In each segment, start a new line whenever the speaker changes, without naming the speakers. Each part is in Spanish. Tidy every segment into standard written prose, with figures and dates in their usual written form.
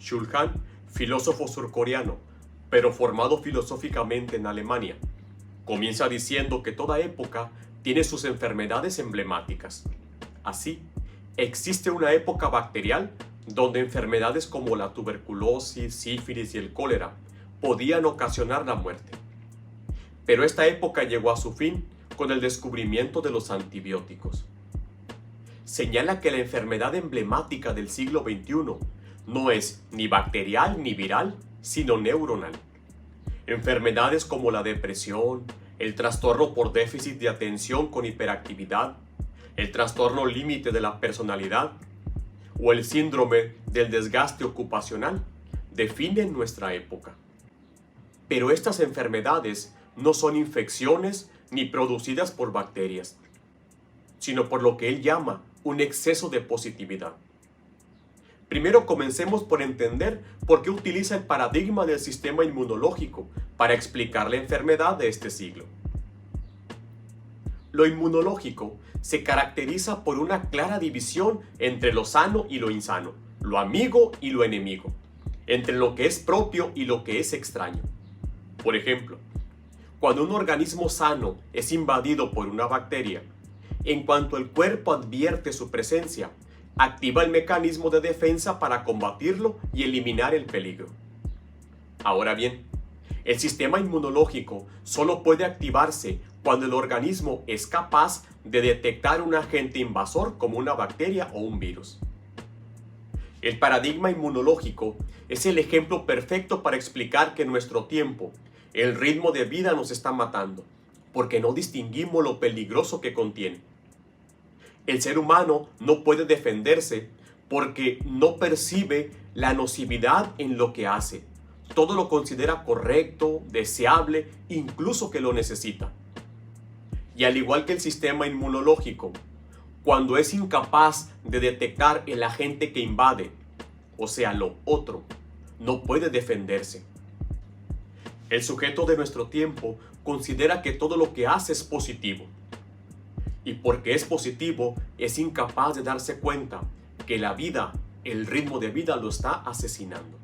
Shulhan, filósofo surcoreano, pero formado filosóficamente en Alemania, comienza diciendo que toda época tiene sus enfermedades emblemáticas. Así, existe una época bacterial donde enfermedades como la tuberculosis, sífilis y el cólera podían ocasionar la muerte. Pero esta época llegó a su fin con el descubrimiento de los antibióticos. Señala que la enfermedad emblemática del siglo XXI no es ni bacterial ni viral, sino neuronal. Enfermedades como la depresión, el trastorno por déficit de atención con hiperactividad, el trastorno límite de la personalidad o el síndrome del desgaste ocupacional definen nuestra época. Pero estas enfermedades no son infecciones ni producidas por bacterias, sino por lo que él llama un exceso de positividad. Primero comencemos por entender por qué utiliza el paradigma del sistema inmunológico para explicar la enfermedad de este siglo. Lo inmunológico se caracteriza por una clara división entre lo sano y lo insano, lo amigo y lo enemigo, entre lo que es propio y lo que es extraño. Por ejemplo, cuando un organismo sano es invadido por una bacteria, en cuanto el cuerpo advierte su presencia, activa el mecanismo de defensa para combatirlo y eliminar el peligro. Ahora bien, el sistema inmunológico solo puede activarse cuando el organismo es capaz de detectar un agente invasor como una bacteria o un virus. El paradigma inmunológico es el ejemplo perfecto para explicar que en nuestro tiempo el ritmo de vida nos está matando, porque no distinguimos lo peligroso que contiene. El ser humano no puede defenderse porque no percibe la nocividad en lo que hace. Todo lo considera correcto, deseable, incluso que lo necesita. Y al igual que el sistema inmunológico, cuando es incapaz de detectar el agente que invade, o sea, lo otro, no puede defenderse. El sujeto de nuestro tiempo considera que todo lo que hace es positivo. Y porque es positivo, es incapaz de darse cuenta que la vida, el ritmo de vida lo está asesinando.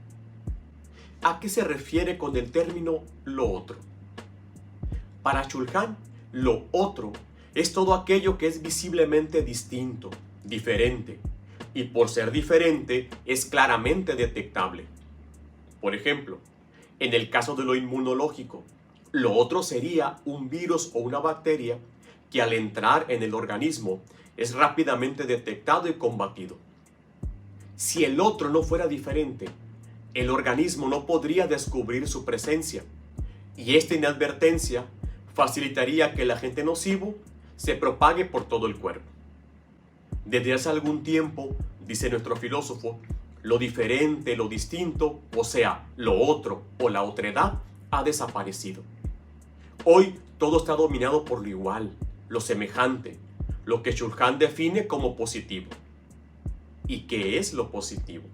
¿A qué se refiere con el término lo otro? Para Shulhan, lo otro es todo aquello que es visiblemente distinto, diferente, y por ser diferente es claramente detectable. Por ejemplo, en el caso de lo inmunológico, lo otro sería un virus o una bacteria que al entrar en el organismo es rápidamente detectado y combatido. Si el otro no fuera diferente, el organismo no podría descubrir su presencia, y esta inadvertencia facilitaría que el agente nocivo se propague por todo el cuerpo. Desde hace algún tiempo, dice nuestro filósofo, lo diferente, lo distinto, o sea, lo otro o la otredad, ha desaparecido. Hoy todo está dominado por lo igual, lo semejante, lo que Shulhan define como positivo. ¿Y qué es lo positivo?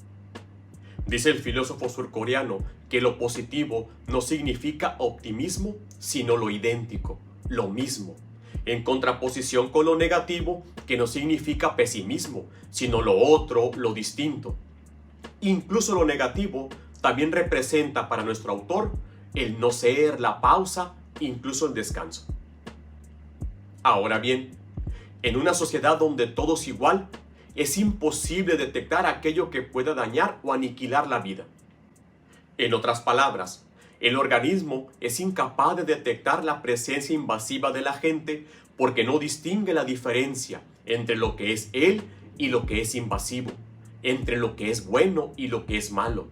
Dice el filósofo surcoreano que lo positivo no significa optimismo, sino lo idéntico, lo mismo, en contraposición con lo negativo, que no significa pesimismo, sino lo otro, lo distinto. Incluso lo negativo también representa para nuestro autor el no ser, la pausa, incluso el descanso. Ahora bien, en una sociedad donde todo es igual, es imposible detectar aquello que pueda dañar o aniquilar la vida. En otras palabras, el organismo es incapaz de detectar la presencia invasiva del agente porque no distingue la diferencia entre lo que es él y lo que es invasivo, entre lo que es bueno y lo que es malo.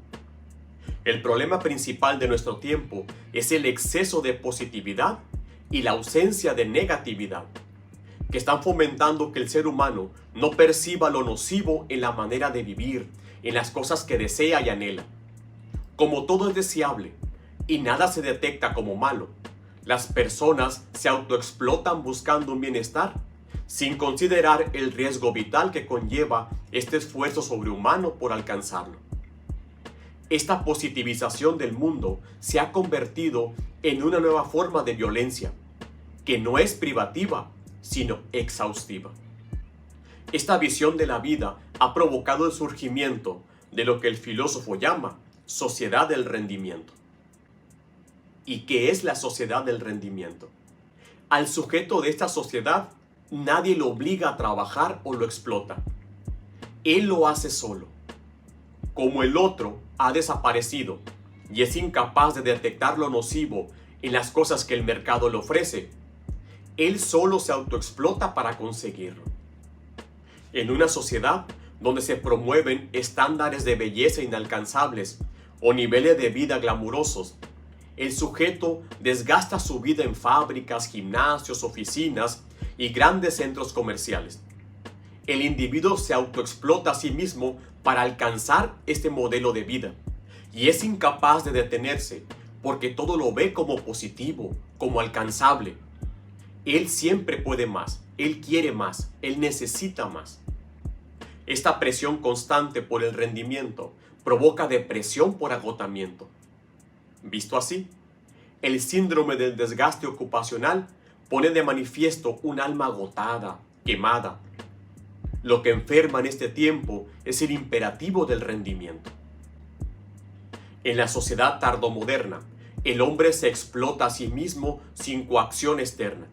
El problema principal de nuestro tiempo es el exceso de positividad y la ausencia de negatividad, que están fomentando que el ser humano no perciba lo nocivo en la manera de vivir, en las cosas que desea y anhela. Como todo es deseable y nada se detecta como malo, las personas se autoexplotan buscando un bienestar sin considerar el riesgo vital que conlleva este esfuerzo sobrehumano por alcanzarlo. Esta positivización del mundo se ha convertido en una nueva forma de violencia, que no es privativa, sino exhaustiva. Esta visión de la vida ha provocado el surgimiento de lo que el filósofo llama sociedad del rendimiento. ¿Y qué es la sociedad del rendimiento? Al sujeto de esta sociedad nadie lo obliga a trabajar o lo explota. Él lo hace solo. Como el otro ha desaparecido y es incapaz de detectar lo nocivo en las cosas que el mercado le ofrece, él solo se autoexplota para conseguirlo. En una sociedad donde se promueven estándares de belleza inalcanzables o niveles de vida glamurosos, el sujeto desgasta su vida en fábricas, gimnasios, oficinas y grandes centros comerciales. El individuo se autoexplota a sí mismo para alcanzar este modelo de vida y es incapaz de detenerse porque todo lo ve como positivo, como alcanzable. Él siempre puede más, él quiere más, él necesita más. Esta presión constante por el rendimiento provoca depresión por agotamiento. Visto así, el síndrome del desgaste ocupacional pone de manifiesto un alma agotada, quemada. Lo que enferma en este tiempo es el imperativo del rendimiento. En la sociedad tardomoderna, el hombre se explota a sí mismo sin coacción externa.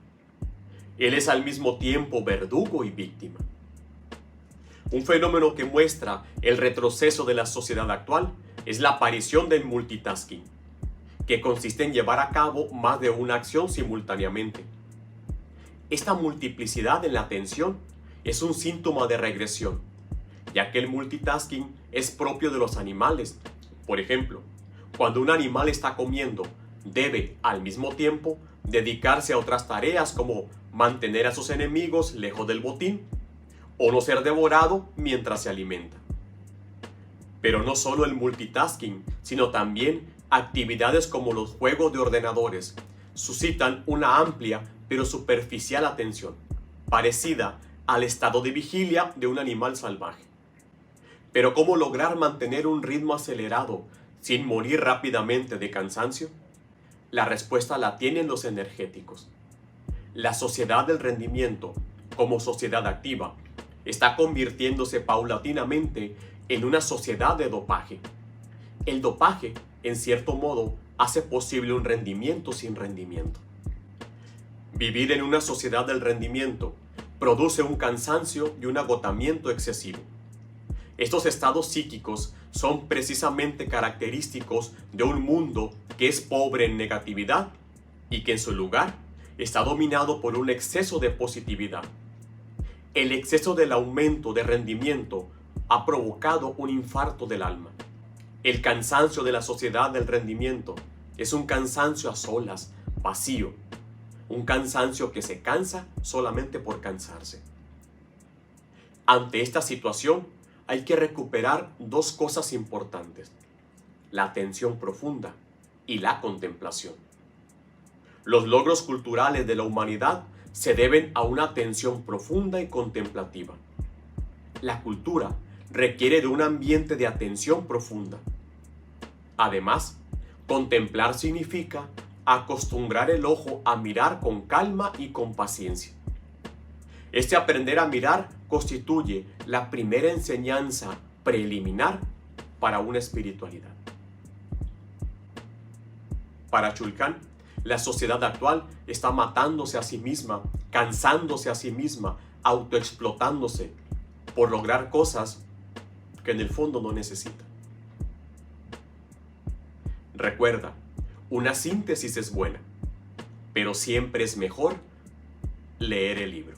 Él es al mismo tiempo verdugo y víctima. Un fenómeno que muestra el retroceso de la sociedad actual es la aparición del multitasking, que consiste en llevar a cabo más de una acción simultáneamente. Esta multiplicidad en la atención es un síntoma de regresión, ya que el multitasking es propio de los animales. Por ejemplo, cuando un animal está comiendo, debe al mismo tiempo dedicarse a otras tareas como mantener a sus enemigos lejos del botín o no ser devorado mientras se alimenta. Pero no solo el multitasking, sino también actividades como los juegos de ordenadores suscitan una amplia pero superficial atención, parecida al estado de vigilia de un animal salvaje. Pero ¿cómo lograr mantener un ritmo acelerado sin morir rápidamente de cansancio? La respuesta la tienen los energéticos. La sociedad del rendimiento, como sociedad activa, está convirtiéndose paulatinamente en una sociedad de dopaje. El dopaje, en cierto modo, hace posible un rendimiento sin rendimiento. Vivir en una sociedad del rendimiento produce un cansancio y un agotamiento excesivo. Estos estados psíquicos son precisamente característicos de un mundo que es pobre en negatividad y que en su lugar está dominado por un exceso de positividad. El exceso del aumento de rendimiento ha provocado un infarto del alma. El cansancio de la sociedad del rendimiento es un cansancio a solas, vacío, un cansancio que se cansa solamente por cansarse. Ante esta situación hay que recuperar dos cosas importantes: la atención profunda y la contemplación. Los logros culturales de la humanidad se deben a una atención profunda y contemplativa. La cultura requiere de un ambiente de atención profunda. Además, contemplar significa acostumbrar el ojo a mirar con calma y con paciencia. Este aprender a mirar constituye la primera enseñanza preliminar para una espiritualidad. Para Chulcán, la sociedad actual está matándose a sí misma, cansándose a sí misma, autoexplotándose por lograr cosas que en el fondo no necesita. Recuerda, una síntesis es buena, pero siempre es mejor leer el libro.